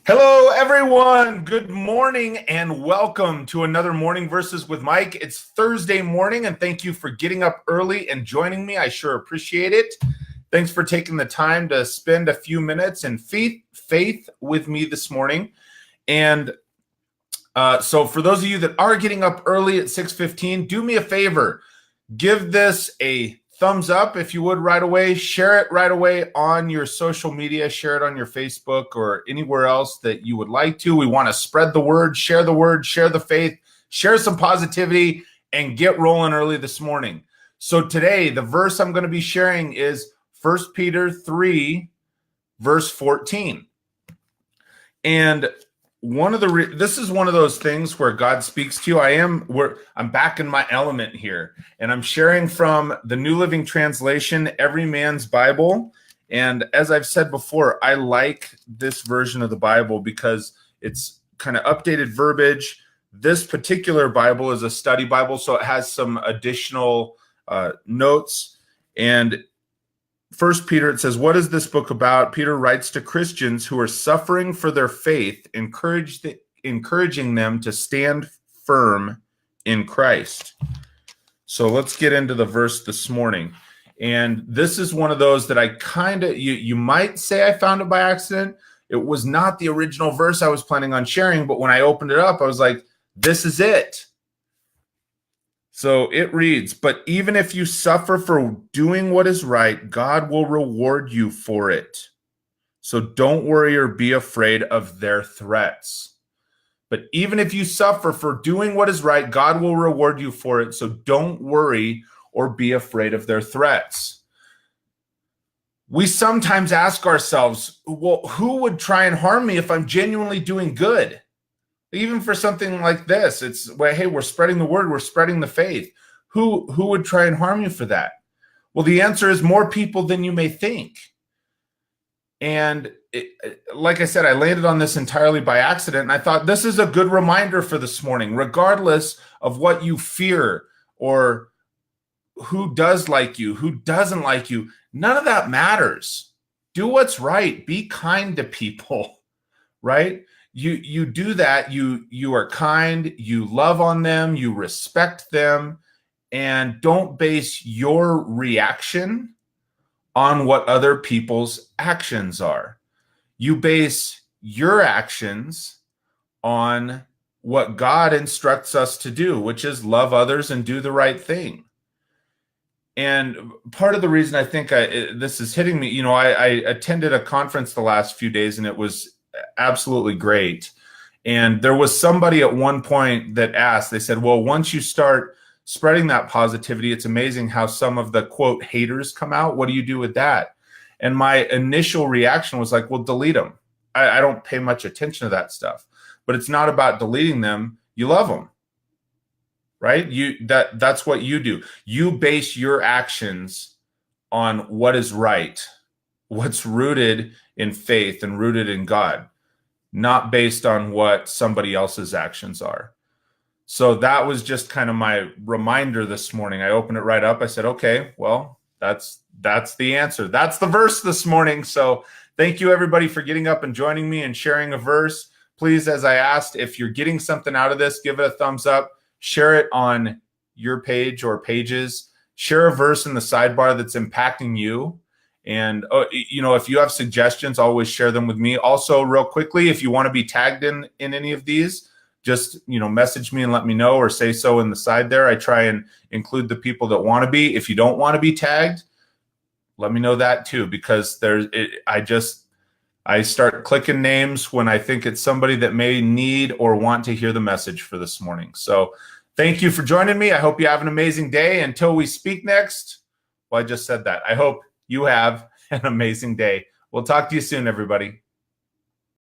Hello, everyone. Good morning and welcome to another Morning Verses with Mike. It's Thursday morning, and thank you for getting up early and joining me. I sure appreciate it. Thanks for taking the time to spend a few minutes in faith with me this morning. And so for those of you that are getting up early at 6:15, do me a favor. Give this a thumbs up if you would right away. Share it right away on your social media. Share it on your Facebook or anywhere else that you would like to. We want to spread the word, share the faith, share some positivity, and get rolling early this morning. So today, the verse I'm going to be sharing is 1 Peter 3, verse 14. And this is one of those things where God speaks to you. I'm back in my element here, and I'm sharing from the New Living Translation, Every Man's Bible. And as I've said before, I like this version of the Bible because it's kind of updated verbiage. This particular Bible is a study Bible, so it has some additional notes. And First Peter, it says, what is this book about? Peter writes to Christians who are suffering for their faith, encouraging them to stand firm in Christ. So let's get into the verse this morning. And this is one of those that I you might say I found it by accident. It was not the original verse I was planning on sharing, but when I opened it up, I was like, this is it. So it reads, but even if you suffer for doing what is right, God will reward you for it. So don't worry or be afraid of their threats. But even if you suffer for doing what is right, God will reward you for it. So don't worry or be afraid of their threats. We sometimes ask ourselves, well, who would try and harm me if I'm genuinely doing good? Even for something like this, it's, well, hey, we're spreading the word, we're spreading the faith. Who would try and harm you for that? Well, the answer is more people than you may think. And like I said, I landed on this entirely by accident, and I thought this is a good reminder for this morning, regardless of what you fear or who does like you, who doesn't like you. None of that matters. Do what's right. Be kind to people, right? You do that, you are kind, you love on them, you respect them, and don't base your reaction on what other people's actions are. You base your actions on what God instructs us to do, which is love others and do the right thing. And part of the reason I think this is hitting me, I attended a conference the last few days, and it was absolutely great. And there was somebody at one point that asked, they said, well, once you start spreading that positivity, it's amazing how some of the quote haters come out. What do you do with that? And my initial reaction was like, well, delete them. I don't pay much attention to that stuff, but it's not about deleting them. You love them, right? That's what you do. You base your actions on what is right, what's rooted in faith and rooted in God, not based on what somebody else's actions are. So that was just kind of my reminder this morning. I opened it right up. I said, okay, well, that's the answer. That's the verse this morning. So thank you, everybody, for getting up and joining me and sharing a verse. Please, as I asked, if you're getting something out of this, give it a thumbs up. Share it on your page or pages. Share a verse in the sidebar that's impacting you. And, if you have suggestions, always share them with me. Also, real quickly, if you want to be tagged in any of these, just, message me and let me know, or say so in the side there. I try and include the people that want to be. If you don't want to be tagged, let me know that too, because I start clicking names when I think it's somebody that may need or want to hear the message for this morning. So thank you for joining me. I hope you have an amazing day. Until we speak next, well, I just said that. I hope you have an amazing day. We'll talk to you soon, everybody.